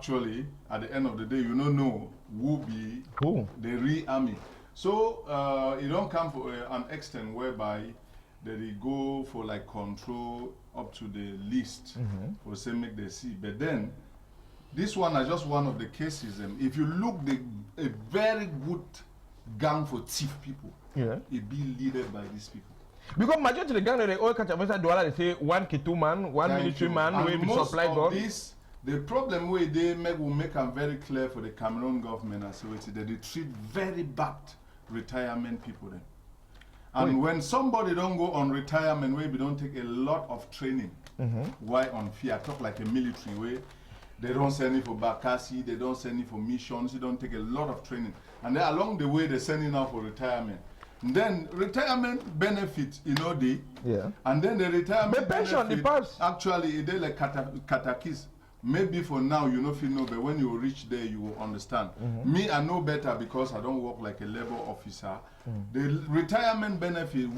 actually, at the end of the day, you don't know who be the real army. So it don't come for an extent whereby they go for like control up to the list for say make they see. But then this one is just one of the cases. If you look, a very good gang for thief people, it be led by these people. Because majority of the gang they all catch up they say one K2 man, one military man, we supply God. The problem where they will make them very clear for the Cameroon government as well, that they treat very bad retirement people then. And when somebody don't go on retirement where we don't take a lot of training, why on fear? Talk like a military way. They don't send it for Bakassi, they don't send it for missions, they don't take a lot of training. And then along the way, they send it out for retirement. And then retirement benefit, and then the retirement benefit, actually, they like katakis. Maybe for now, you know, but when you reach there, you will understand. Me, I know better because I don't work like a labor officer. The retirement benefit,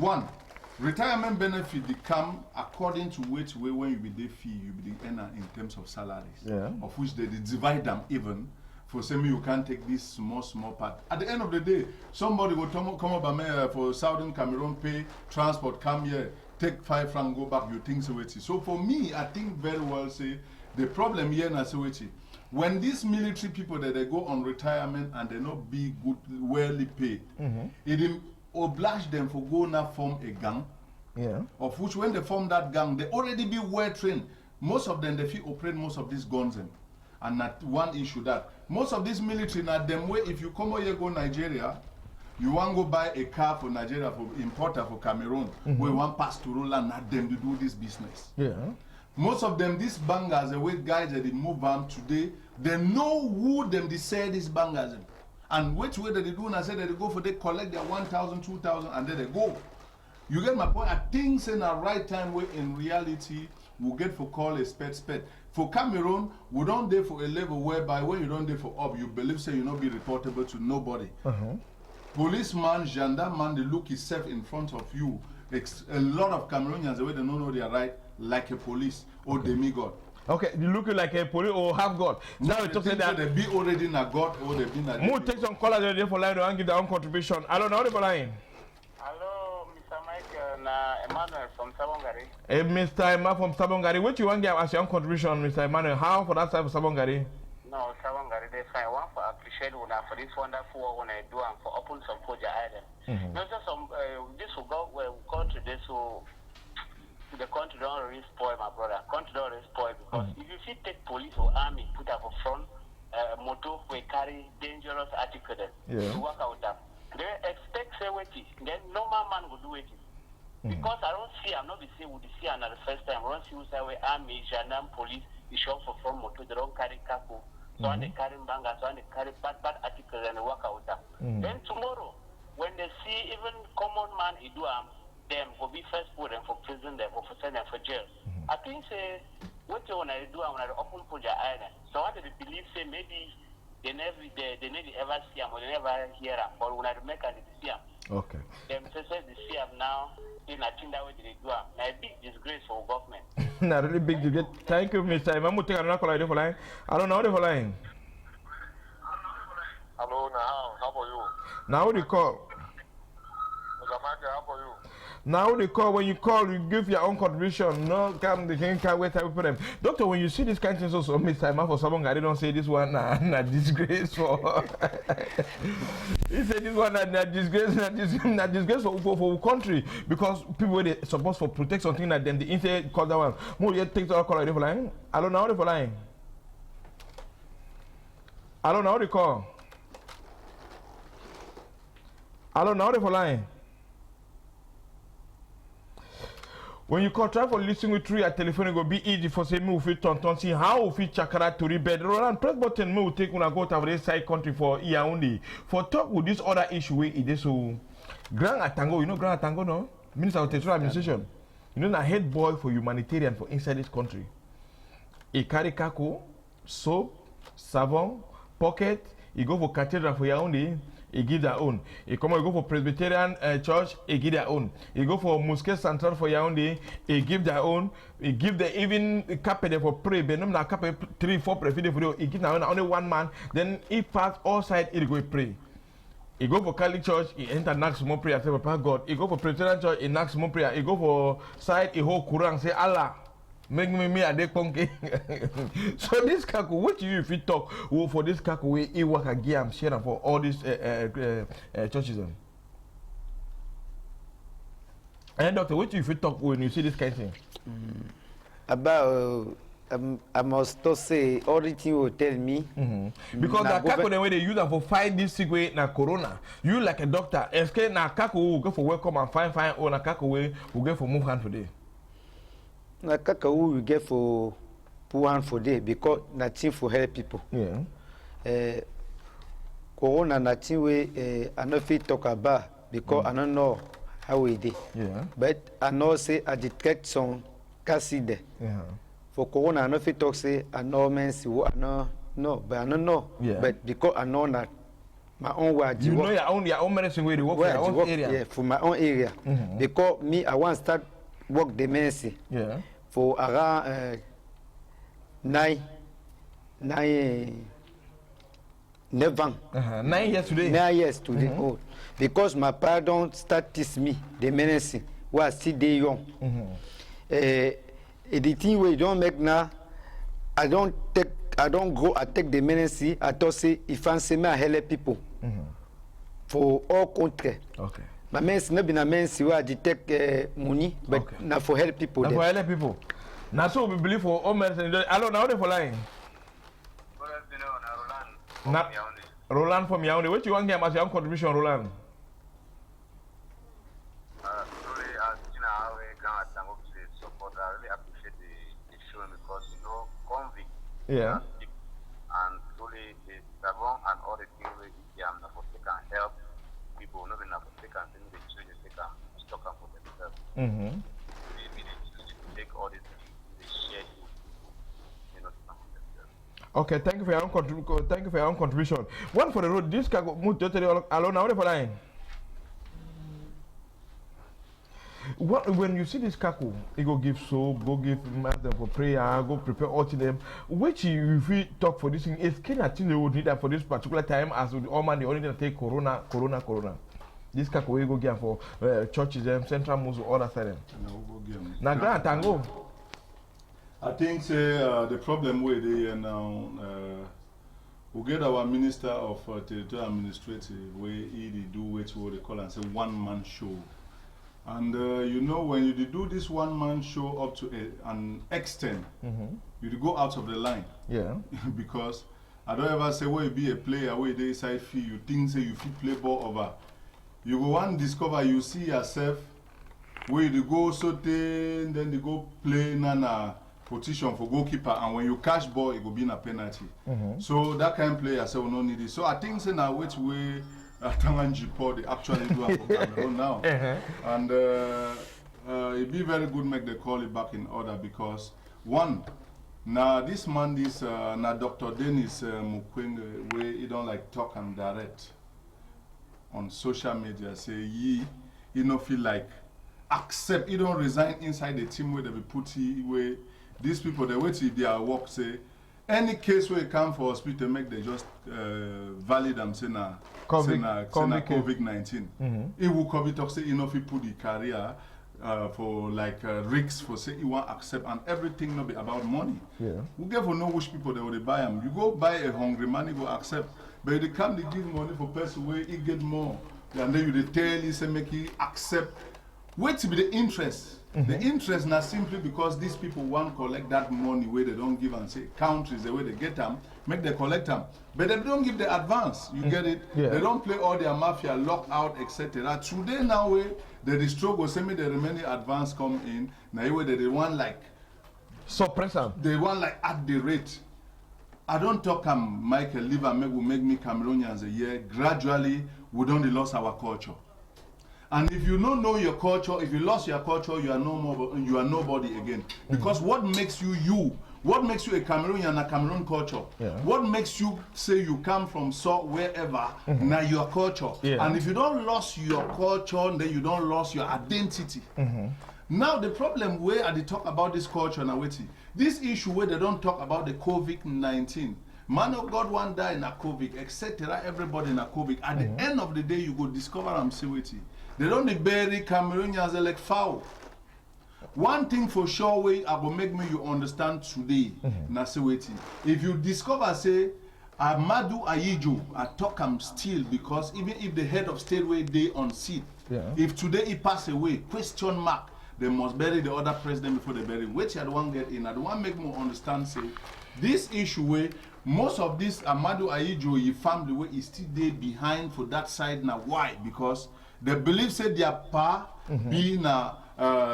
retirement benefit they come according to which way when you be the fee, you be the earner in terms of salaries, of which they divide them even. For say me, you can't take this small part. At the end of the day, somebody will come up and for Southern Cameroon pay transport, come here, take 5 francs, go back, you think so. So for me, I think very well say, the problem here na Soweto, when these military people that they go on retirement and they not be good, well paid, it oblige them for go now form a gang. Of which when they form that gang, they already be well trained. Most of them they feel operate most of these guns and not one issue that most of these military now them way if you come over here go Nigeria, you want to go buy a car for Nigeria for importer for Cameroon, where you want pass to Roland, not them to do this business. Most of them, these bangers, the way guys that they move on today, they know who them they say these bangers. And which way that they do, and I said that they go for they collect their 1,000, 2,000, and then they go. You get my point? I think saying the right time where in reality we'll get for call a sped. For Cameroon, we don't there for a level whereby when you don't there for up, you believe say you not be reportable to nobody. Policeman, gendarme, they look itself in front of you. A lot of Cameroonians, the way they don't know their right, like a police or demigod. Okay, you look like a police or half god. Now we talking that they be already in a god or they be in a. More take some callers there for line and give their own contribution. Hello, now the line. Hello, Mr. Mike, Emmanuel from Sabongari. Hey, Mr. Emma from Sabongari. What you want to give as your own contribution, Mr. Emmanuel? How for that side of Sabongari? No, Sabongari, they fine. One for appreciate for this wonderful work when I do and for open some project island. No, just some this will go where we go to this so the country don't really spoil, my brother. Country don't really spoil because if you see take police or army put up a front motor we carry dangerous article to work out them. They expect say what it, then normal man will do it. Because I don't see, I'm not be saying would see another first time. I don't see who say where army, gendarme, police, the shop for front motor, they don't carry capo. So they carry bangers, so they carry bad articles and they work out them. Then tomorrow, when they see even common man he do them for be first put them for prison them or for send them for jail. I think say what you wanna do I wanna open project island. So what they believe say maybe they never ever see them or they never hear them or when I make and see them. Okay. Them say they see them now in I think that way they do them. Now a big disgrace for government. Not really big disgrace. Thank you, Mr. I'm take another call for line. I don't know the line. Hello, now how are you? Now the call. Mr. Michael, how are you? Now they call, when you call, you give your own contribution. No, come, they can't wait for them. Doctor, when you see this kind of things also, Mr. Emma for someone, I don't say this one, not disgrace for. He said this one, not disgrace, not disgrace for country. Because people, they supposed to protect something that them, the inside call that one. More yet takes our call for line. I don't know the line. I don't know the call. I don't know the line. When you call, try for listening with three at telephone, it will be easy for say me if you turn see how if you chakra to rebed. Roland press button me will take when I go to the side country for Yaoundé. For talk with this other issue it is so Grand Atango, you know Grand Atango no? Minister of Territorial Administration. You know the head boy for humanitarian for inside this country. He carry kako, soap, savon, pocket, he go for cathedral for Yaoundé. he give their own. You come, you go for Presbyterian church, he give their own. You go for Mosque Central for Yaoundé, he give their own. He give the even carpet for pray, but no carpet 3-4 pray for you. He give now only one man. Then he pass all side, he go pray. He go for Catholic church, he enter next small prayer, say Papa God. He go for Presbyterian church, he next small prayer. He go for side, he hold Quran, say Allah. Make me a day punky. So this kaku, what you if you talk for this kaku way, he work again, I'm sharing for all these churches. And doctor, what you if you talk when you see this kind of thing? About I must say all the thing you tell me. Because the kaku the way they use them for fight this sick way na corona. You like a doctor, SK na kaku will go for welcome and fine or na kaku way will go for move hand today. Na kaka we get for poor hand for day because nothing for help people. Yeah. Corona nothing we I not fit talk about because I don't know how we did. Yeah. But I know say I detect some cases there. Yeah. For corona I not fit talk say I know men see what I know no but I don't know. Yeah. But because I know that my own word. You know your own medicine where you work for your own area. Yeah, for my own area. Because me I want to start work the medicine. Yeah. For around 9 years today. 9 years today old. Because my pa don't start teach me the medicine while still dey young. The thing we don't make now, I don't go I take the medicine. I thought say if I say me I help people for all country. Okay. My medicine not been a medicine where I detect money, but Okay. now for help people. Now for help people. Now so we believe for all medicine. Hello, now they for line. Now, Roland from Yaoundé. What you want to get as your own contribution, Roland? Really, you know, how we can support. I really appreciate the show because you know, convict. Yeah. And truly, the Savon and all the things we are not for take and help people, not enough for take and think the children take and stock up for themselves. They choose to take all these things, they share it with people, you know, for themselves. Okay, thank you for your own contribution. Thank you for your own contribution. One for the road. This can move totally alone. Now for line. What when you see this kaku, you go give soap, go give them for prayer, go prepare all to them. Which you feel talk for this thing is kind of thing they would need that for this particular time as with all man they only need to take corona. This kaku we go give for churches, central mosque, all that side. Now grant and go. I think say the problem with the now we get our minister of territorial administrative where he do what they call and say one-man show. And you know, when you do this one-man show up to an extent, you go out of the line. Yeah. Because I don't ever say, well, you be a player, where they say, you think say you fit play ball over. You go and discover, you see yourself, where you go certain, then you go play nana position for goalkeeper, and when you catch ball, it will be in a penalty. So that kind of player say, we don't need it. So I think say now which way Tanganji Paul they actually do have for Cameroon now. And it be very good make they call it back in order because one, now this man this now Dr. Dennis Mukwege where he don't like talk and direct on social media say he don't feel like accept he don't resign inside the team where they be put where these people they wait till their work say any case where it come for hospital make they just valid them say na COVID-19. He will come talk say enough he put the career for like risks for say he want accept and everything not be about money. Yeah. We get for know which people they will buy them. You go buy a hungry man, he go accept. But they come they give money for person where he get more. And then you they tell he say make he accept. Wait to be the interest. The interest not simply because these people want to collect that money where they don't give and say countries the way they get them, make they collect them. But they don't give the advance. You get it? Yeah. They don't play all their mafia, lock out, etc. Today now way they struggle, send me the remaining advance come in. Now way they want like suppress them. They want like at the rate. I don't talk Michael Liver will make me Cameroonians a year. Gradually we don't lose our culture. And if you don't know your culture, if you lost your culture, you are no more, you are nobody again. Because what makes you you What makes you a Cameroonian and a Cameroon culture? Yeah. What makes you say you come from so wherever, now your culture? Yeah. And if you don't lose your culture, then you don't lose your identity. Now the problem where they talk about this culture now, this issue where they don't talk about the COVID-19. Man of God one die in a COVID, etc. Everybody in a COVID. At the end of the day, you go discover I'm Siwiti. They don't bury Cameroonians like foul. One thing for sure way I will make me you understand today, Nasiwiti. If you discover say Amadou Ayijo, I talk I'm still because even if the head of state way they on seat, if today he pass away, question mark, they must bury the other president before they bury him. Which I don't want get in. I don't want make me understand say this issue where most of this Amadou Ayijo he family way is still there behind for that side now. Why? Because they believe say their pa being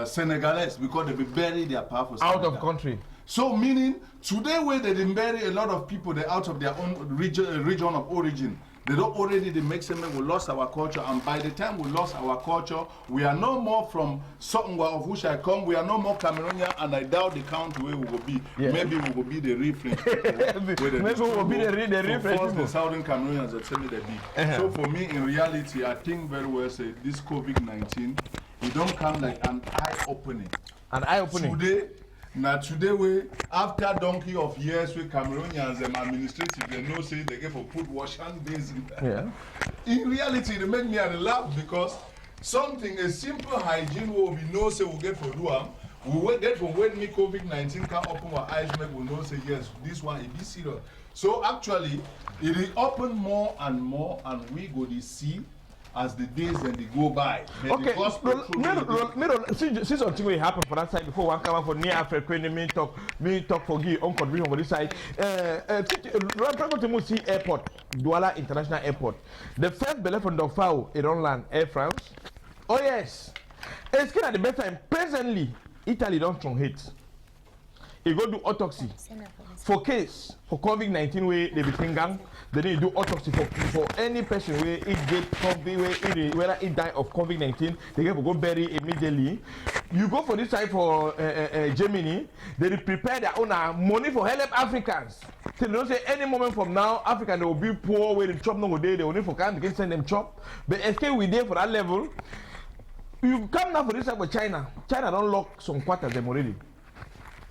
Senegalese because they be bury their pa for Out Senegal. of country. So meaning today where they didn't bury a lot of people they out of their own region of origin. They don't already they make them we lost our culture, and by the time we lost our culture, we are no more from Sotongwa of which I come. We are no more Cameroonian, and I doubt the country where we will be. Yeah. Maybe we will be the real French people. Maybe we will be the real French the people. Southern Cameroonians that tell me they be. So for me, in reality, I think very well say this COVID-19, it don't come like an eye opening. An eye opening. Today we after donkey of years with Cameroonians and administrative they know say they get for put wash hand basin. Yeah. In reality they make me laugh because something a simple hygiene will be no say we get for do we will get for when me COVID-19 can open our eyes make we know say yes this one it be serious. So actually it will open more and we go to see as the days and they go by. Okay, since something will happen for that side before one come up for near Africa, me talk for you on contribution for this side. Timothy Airport, Douala International Airport. The first belly from Dogfao, Iran land, Air France. Oh yes, it's kind of the best time. Presently, Italy don't strong hit. He go do autopsy for case for COVID-19 where they be gang. They need to do autopsy for any person where it get COVID, whether it die of COVID-19, they get to go bury immediately. You go for this side for Germany, they prepare their own money for help Africans. So they don't say any moment from now, African they will be poor where the chop no go there, they only for can they can send them chop. But SK we there for that level. You come now for this side for China. China don't lock some quarters them already.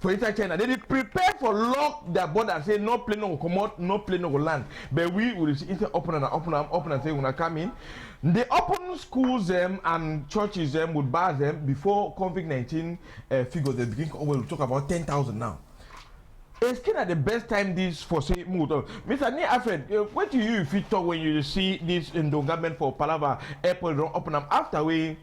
For inside China, they prepare for lock their border and say no plane no go come out, no plane no go land. But we will instead open and say when I come in. They open schools them and churches them would bar them before COVID-19 figures they begin. We'll talk about 10,000 now. It's kind of the best time this for say move. Mr. Ni Alfred, what do you feel talk when you see this in the government for Palava Airport don't open up after we?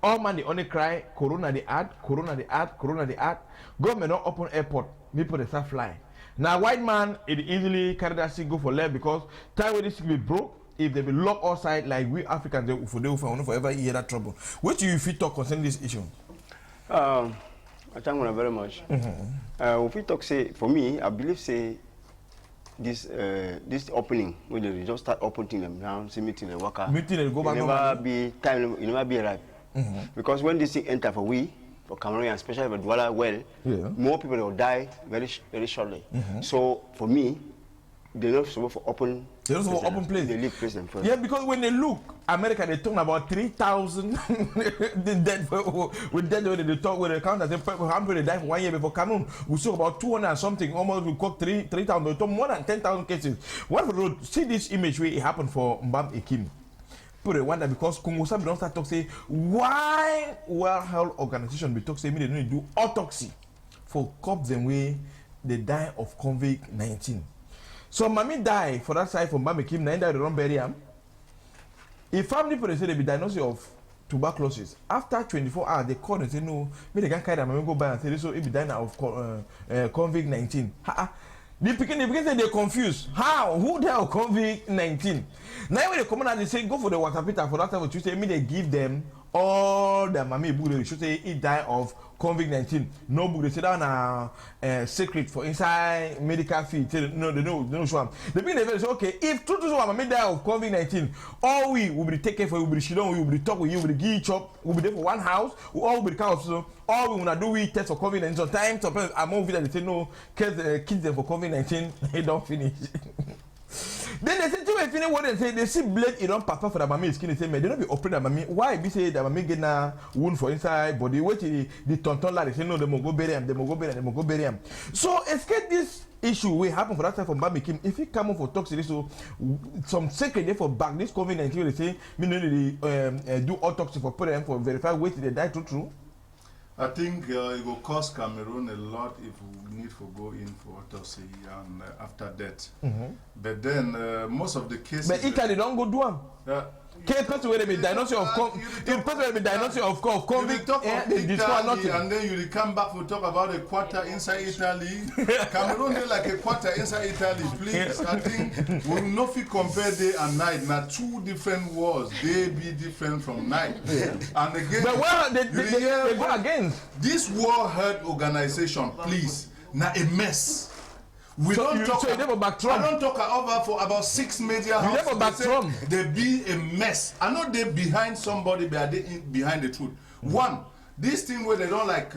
All man they only cry, Corona they add. Government don't open airport, people they start flying. Now white man it easily carry that thing go for left because time when this be broke, if they be locked outside like we Africans they forever hear that trouble. What do you feel talk concerning this issue? I thank you very much. If we talk say for me, I believe say this opening when they just start opening them now, see meeting and worker. Meeting and go back. It never be right. Because when this thing enter for Cameroon, especially for Douala well, more people will die very shortly. So for me, they're not supposed to open. They're not supposed to open place. They leave president first. Yeah, because when they look, America they talk about 3,000 the dead with dead when they talk with the count and say how many they die for 1 year before Cameroon. We saw about 200 and something, almost we caught 3,000. We talk more than 10,000 cases. What road? See this image where it happened for Mbam Ekim. People wonder because Congo Sam don't start talk say why World Health Organization be talk say me they don't do autopsy for cops them way they die of COVID-19. So mommy die for that side from Bamikim, now they don't bury him. If family people say they be diagnosed of tuberculosis, after 24 hours they call and say no, me they can't carry them, go by and say so it be dying of COVID-19. The beginning say they're confused. How? Who the hell COVID-19? Now when they come out, they say go for the water filter for that time. You say me they give them all the mommy boo. They should say it die of COVID-19. No book, they say that na secret for inside medical field. No, they know show. The thing they say, okay, if true I'm made die of COVID-19, all we will be taken for, we will be shit on, we will be talk with you, we will be give chop, we will be there for one house, we all will be count. So all we wanna do we test for COVID-19. Sometimes among that they say no, kids them for COVID-19, they don't finish. Then they say to me, finish what they say, they see blade it don't papa for the mommy skin. They say, man, they don't be operate the mommy. Why be say the mommy get na wound for inside body? What the tonton lad? They say no, they will go bury him. They will go bury him. They will go bury him. So escape this issue will happen for that time from Bami Kim. If he come up for talk serious, so some secret there for back this COVID-19, they say me no need do autopsy for put them for verify wait they die true. I think it will cost Cameroon a lot if we need to go in for autopsy and after death. But then most of the cases. But Italy don't go do them. Person where they be diagnosed of COVID, they discover nothing. And then you come back to talk about a quarter inside Italy. Cameroon is like a quarter inside Italy. Please, I think we will not compare day and night. Now two different wars. They be different from night. And again, but well, they go against this World Health Organization. Please, now a mess. We so don't talk. So I don't talk over for about 6 media houses. They be a mess. I know they behind somebody, but they behind the truth. One, this thing where they don't like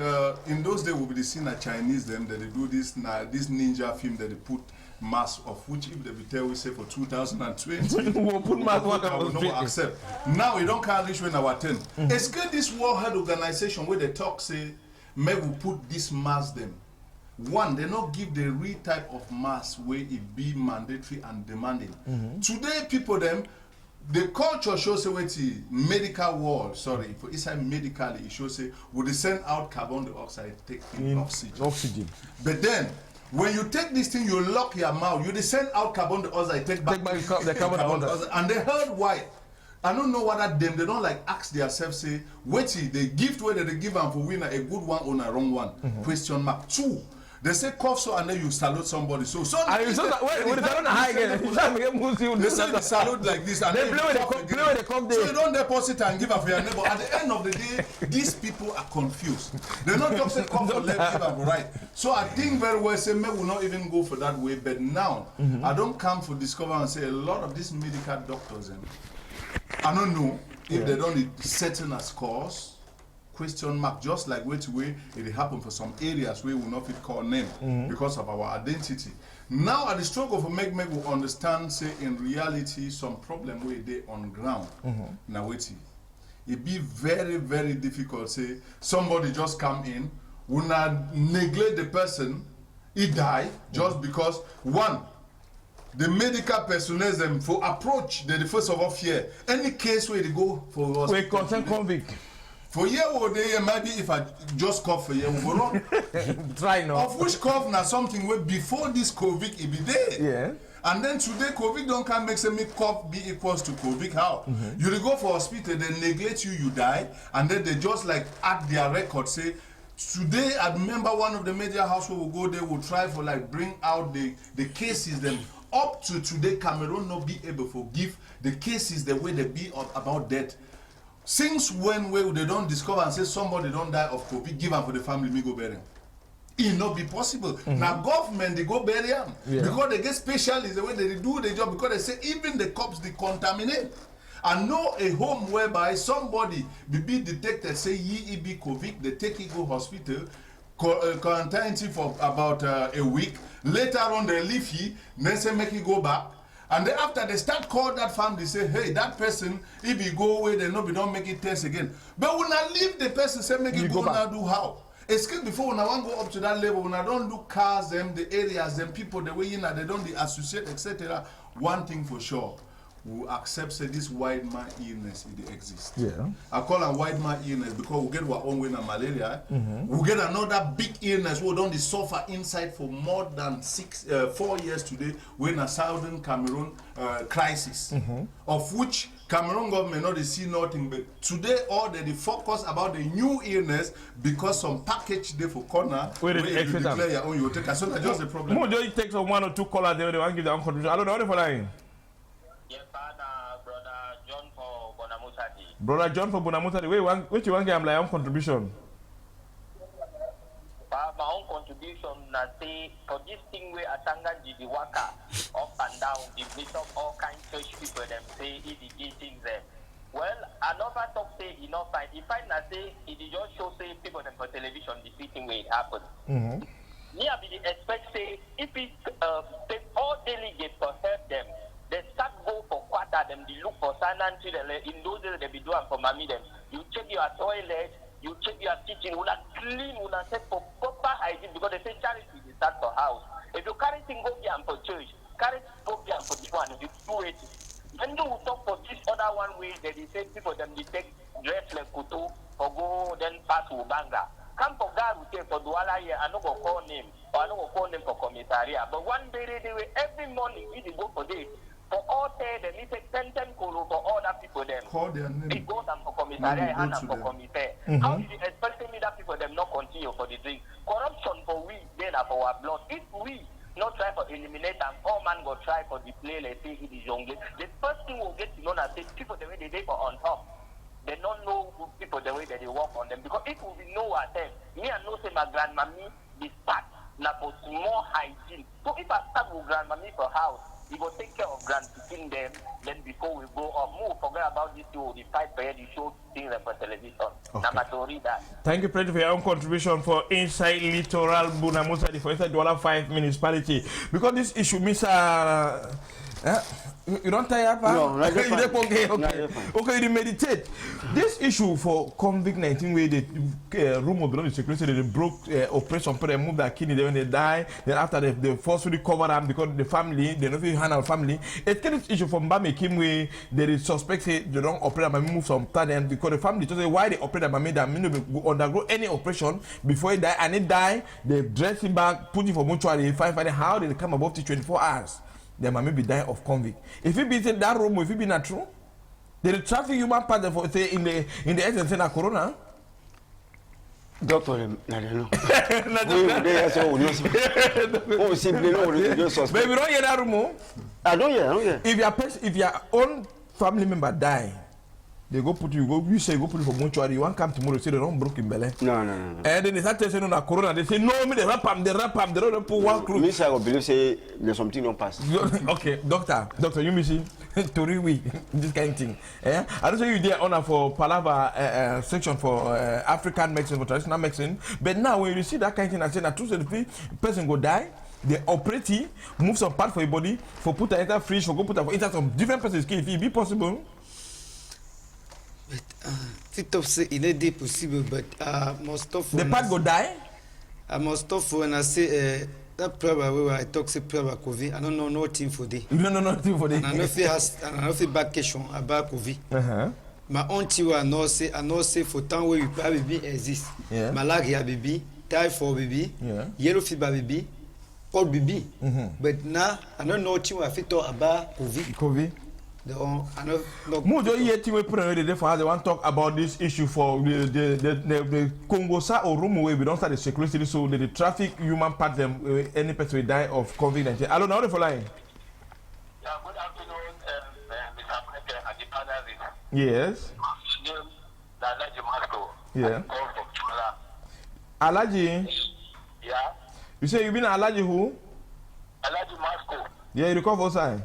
in those days will be the scene at Chinese them that they do this this ninja film that they put mask of which if they tell we say for 2020 we'll put mask I will not accept. Now we don't can't reach when our 10. It's good this World Health Organization where they talk say may we put this mask them. One, they not give the real type of mask where it be mandatory and demanding. Today, people them, the culture shows say what the medical world, sorry, for inside medically, it shows say would they send out carbon dioxide, take in oxygen. But then, when you take this thing, you lock your mouth, you send out carbon dioxide, take back the carbon dioxide. And they heard why. I don't know what that them, they don't like ask themselves, say, wait, the gift whether they give them for winner a good one or a wrong one. Question mark. Two. They say cough so and then you salute somebody. So and you so when they don't high again, they say they salute like this and they play with the cough. So you don't deposit and give up for your neighbor. At the end of the day, these people are confused. They're not just say cough for left, give up right. So I think very well say me will not even go for that way. But now I don't come for discover and say a lot of these medical doctors I don't know if they don't setting as cause. Question mark, just like way it happened for some areas where we will not fit call name because of our identity. Now at the struggle for make we understand say in reality some problem where they on ground. Now wait, it be very very difficult. Say somebody just come in, will not neglect the person, he die just because one. The medical personnel them for approach the first of all fear. Any case where they go for we concern convict. For year or day, maybe if I just cough for year, we will not try now. Of which cough now something where before this COVID it be there. Yeah. And then today COVID don't come make say me cough be equals to COVID. How? You go for hospital, they neglect you, you die, and then they just like add their record say. Today, I remember one of the media house where we go there, will try for like bring out the cases them. Up to today, Cameroon not be able to give the cases the way they be about death. Since when they don't discover and say somebody don't die of COVID, give them for the family, me go bury them. It not be possible. Now government, they go bury them. Because they get specialists, the way they do the job, because they say even the cops, they contaminate. And know a home whereby somebody be detected, say he be COVID, they take him go hospital, quarantine him for about a week. Later on, they leave him, then say make him go back. And then after they start call that family, say, hey, that person, if he go away, they don't make it test again. But when I leave the person, say make it go now do how? Escape before when I want to go up to that level, when I don't do cars, them, the areas, them people, the way you know, they don't associate, etc. One thing for sure. We accept say this white man illness it exists. Yeah. I call it white man illness because we get our own way in malaria. We get another big illness we don't suffer inside for more than 4 years today. We're in a southern Cameroon crisis, of which Cameroon government not see nothing. But today all they focus about the new illness because some package there for corner where you declare your own you take. So that's just the problem. More just take some 1 or 2 callers there. They want to give their own contribution. I don't know for line. Yes, brother John for Bonamutadi. Brother John for Bonamutadi. Wait, you want to give my own contribution? una say for this thing where Atanga the waka up and down, the meet up all kinds of church people them say it the things there. Well, another talk say enough fine. If I not say it just show say people them for television the thing where it happens. Me I be expect say if it take all delegates for help them, they start go for quarter them, they look for sanity in those days they be doing for mommy them. You check your toilet. You check your kitchen, you not clean, you not set for proper hygiene because they say charity is start for house. If you carry things go beyond for church, carry things go beyond for this one, you do it. When you talk for this other one way, that they say people them they take dress like kutu or go then pass Ubanga. Come for God will take for Douala here, I no go call name or I no go call name for commissariat. But one day they will every morning we go for this. For all day, they need to 10 kolo for all that people them. Call their name. They go them for commissariat and for committee. How do you expect me that people them not continue for the drink? Corruption for we, then for our blood. If we not try for eliminate them, all man go try for the play, let's say it is young. The first thing we'll get to know that people the way they for on top. They don't know who people the way that they work on them. Because if we know ourselves, me and know say my grandmammy is start now for small hygiene. So if I start with grandmammy for house, we will take care of grandchildren them. Then before we go on, move, forget about this show, the fight for the show things for television. Okay. That. Thank you, President, for your own contribution for Inside Littoral Bunamusa, for Inside Douala 5 municipality. Because this issue, Mr. You don't tie up? No, not okay. Okay, you meditate. This issue for COVID-19, where the room of the security, they broke operation, they moved their kidney, then they die. Then after they forcefully cover them because the family, they don't handle family. It's kind of issue from Bame Kim where they suspect say they don't operate and move some time because the family just say why they operate and made them undergo any operation before he die and he die. They dress him back, put him for mortuary, find how they come above to 24 hours. They might be dying of convict. If it be in that room, if it be not true, the traffic human part for say in the essence in corona. Doctor, I don't know. Oh, simply no. But we don't hear that room. I don't hear. If your own family member die, they go put you say go put you for mortuary. You want come tomorrow say they don't broke in belly. No. And then they start saying no corona. They say no, me they wrap them, they don't put one crew. Me say I believe say there's something don't pass. Okay, doctor, you me see to we this kind of thing. I don't say you there honor for Palava section for African medicine for traditional medicine. But now when you see that kind of thing, I say that the person go die. They operate it, move some part for your body, for put it in the fridge, for go put it for inside some different person's skin. If it be possible. Fit say it is possible, but most of the part go die. Most of when I say that problem where I talk say problem COVID, I don't know nothing for that. You don't know nothing for that. I know if back question about COVID. My auntie will not say for time where you baby exist. Malaria baby, typhoid baby, yellow fever baby, cold baby. But now I don't know what you have to talk about COVID. Mojo yeti we put already for they want to talk about this issue for the Congo Sa or room where we don't start the security so the traffic human part them any person will die of COVID-19. Hello, now the line. Yeah, good afternoon, Mr. President and the panelists. Yes. Alaji Masco. Yeah. Alaji. Yeah. You say you been Alaji who? Alaji Masco. Yeah, you come outside.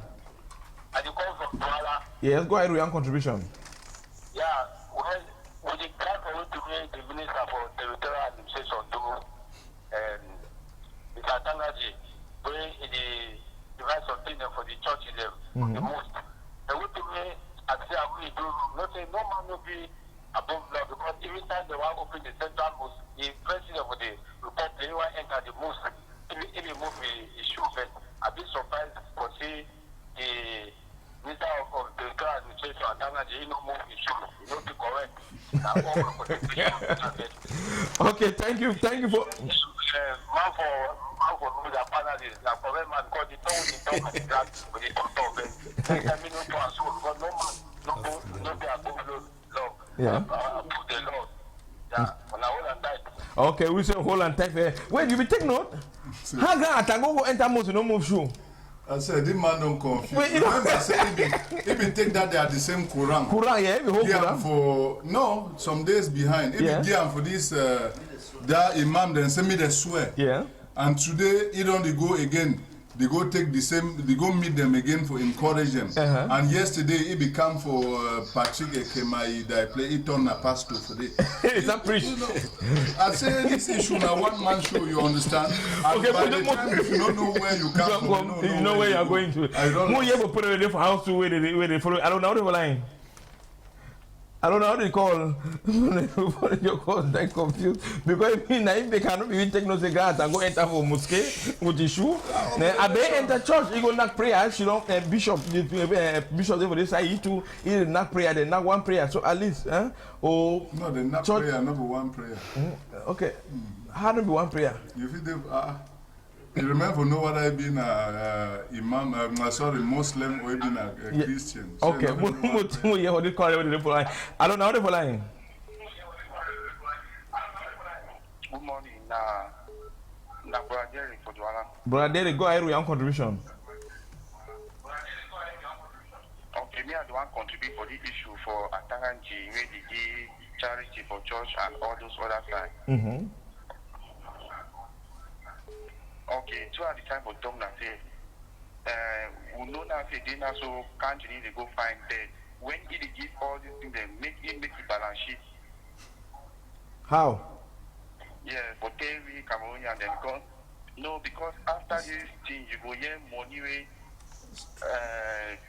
And you come from Douala. Yes, go ahead with your contribution. Yeah, well, with the grant for you to be the Minister for Territorial Administration to Mr. Tangaji, where the rights of things for the church is the most. And we to me, I say we do not say no man will be above law because every time they want to open the central mosque, the president of the report, they want to enter the mosque. If you move the issue, but I've been surprised for see the Minister of the Territorial Administration and Tangaji, he no move issue, he not be correct. Okay, thank you for. Man for the panelists, like for them man, because the tongue and the drag with the tongue of them. I mean, no pass because no be above law. Yeah. Above the law. Yeah, on a whole and tight. Okay, we say hold and tight there. Wait, you be take note? How grand Atango go enter most no move shoe? I said, this man don't confuse. Remember, I said, if you take that, they are the same Quran. Quran, yeah, we hold Quran. For, no, some days behind. If you give for this, that Imam, then send me the swear. Yeah. And today, they go again. They go take the same, they go meet them again for encourage them. And yesterday, he became for Patrick Ekemai, that play, he turned a pastor for the. It's a preach. I say this issue now, one man show, you understand? And Okay, by the time, if you don't know where you come from, you know where you are going to. I don't know. You ever put it for house to where they follow? I don't know the line. I don't know how they call. Your calls that confused because if they cannot even take no cigarettes and go enter for mosque with the shoe. I they enter church, you go knock prayer. She don't bishop over this side. He knock prayer. They knock one prayer. So at least, no, they knock church, prayer, number one prayer. Okay, how do be one prayer? You feel you remember know what I been imam, Muslim or been a Christian. Okay, I don't know the line. Good morning, Brother Derek for Joanna. Brother Derek, go ahead with your contribution. Okay, me I don't contribute for the issue for Ataranji, where they give charity for church and all those other things. Okay, so at the time for Tom say, we know now say they now so can't you need to go find dead. When he give all these things, they make the balance sheet. How? Yeah, for TV, Cameroon, and then gone. No, because after this thing, you go hear money way.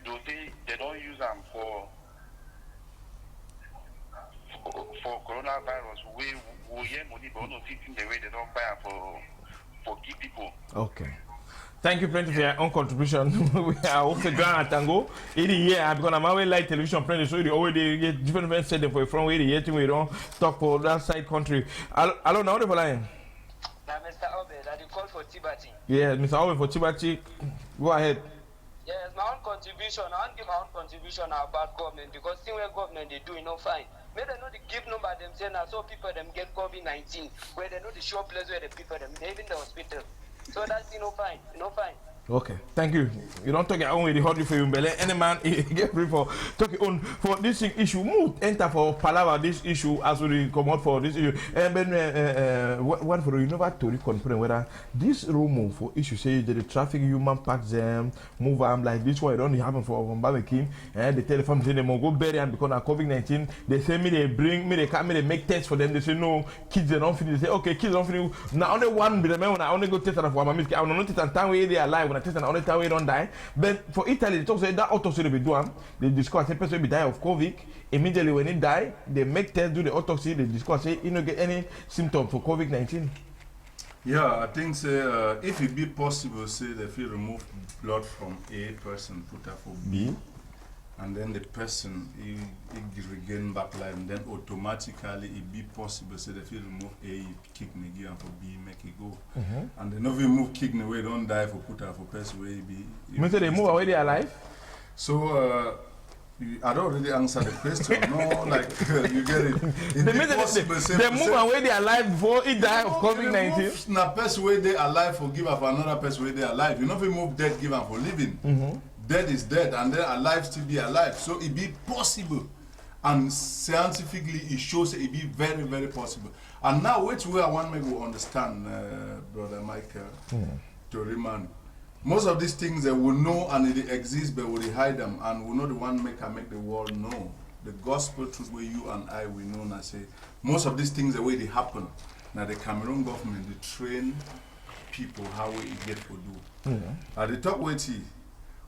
They don't use them for coronavirus. We hear money, but no thing the way they don't buy for key people. Okay. Thank you plenty for your own contribution. We are also grand tango. 80 years because I'm always like television plenty, so you already get different setting for from 80 years we don't talk for that side country. Hello, now the line. Now, Mr. Obed, I call for Tibati. Yeah, Mr. Obed for Tibati. Go ahead. Yes, my own contribution. I want to give my own contribution about government because see where government they do fine. Maybe they know the give number them say now so people them get COVID-19 where they know the show place where the people them they in the hospital. So that's fine, fine. Okay, thank you. You don't talk your own way, the hard for you, but any man get free for talking on for this issue. Move enter for Palava this issue as we come out for this issue. And then one for you never to confirm whether this rumor for issue say that the traffic human parks them move arm like this one it only happen for Barbecue and the telephone say them go bury them because of COVID-19. They say me they bring me they come me they make tests for them. They say no kids they don't finish. They say okay kids don't finish. Now only one be the man when I only go test for my miss. I will not test and time where they are alive. I test and only time we don't die. But for Italy, they talk say that autopsy they be doing. They discuss a person be die of COVID. Immediately when he die, they make test, do the autopsy. They discuss say he don't get any symptom for COVID-19. Yeah, I think say if it be possible, say they feel remove blood from A person, put her for B, and then the person he regain back life, and then automatically it be possible, say they feel remove A kidney give and for B make it go, and then if you move kidney where don't die for put her for person where it be. You say they move away they alive? So I don't really answer the question. No, like you get it. They move away they alive before he die of COVID-19. Na person where they alive for give up for another person where they alive. You know if you move dead give up for living. Dead is dead and then alive still be alive. So it be possible. And scientifically it shows it be very, very possible. And now which way I want me to understand, Brother Michael, to remind. Most of these things they will know and they exist but will hide them and will not the one make the world know. The gospel truth where you and I we know and say most of these things the way they happen. Now the Cameroon government they train people how we get to do. At the top way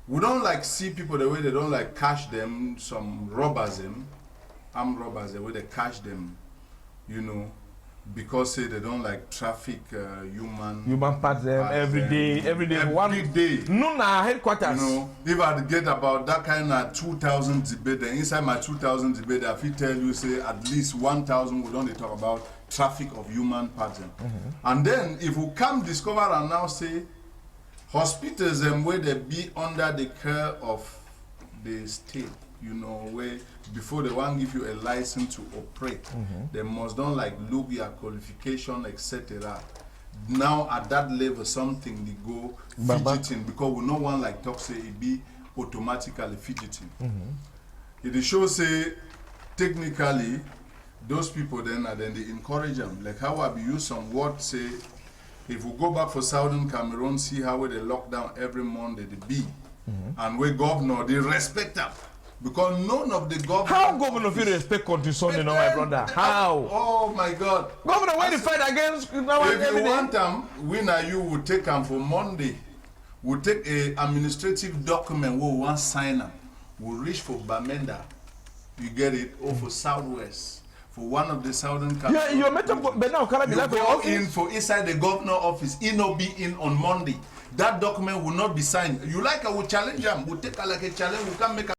we don't like see people the way they don't like catch them, some robbers them, armed robbers the way they catch them, you know, because say they don't like traffic human parts them every day. No, headquarters. You know, if I get about that kind of 2,000 debate, then inside my 2,000 debate, I will tell you say at least 1,000 we don't talk about traffic of human parts. And then if we come discover and now say hospitals where they be under the care of the state, you know, where before they want to give you a license to operate, they must don't like look your qualification, etc. Now at that level, something they go fidgeting because we no one like talk say it be automatically fidgeting. It shows say technically those people then they encourage them like how I be use some word say If we go back for Southern Cameroon, see how they lock down every Monday the be, and we governor they respect them. Because none of the government... How governor feel respect country Sunday, no, my brother? How? Oh, my God. Governor, why the fight against... If you want them, we and you will take them for Monday. We'll take a administrative document, we want sign them. We'll reach for Bamenda, you get it, or for Southwest, for one of the Southern... Yeah, you're go in for inside the governor office, he not be in on Monday. That document will not be signed. You like, I will challenge them. We'll take like a challenge, we can make a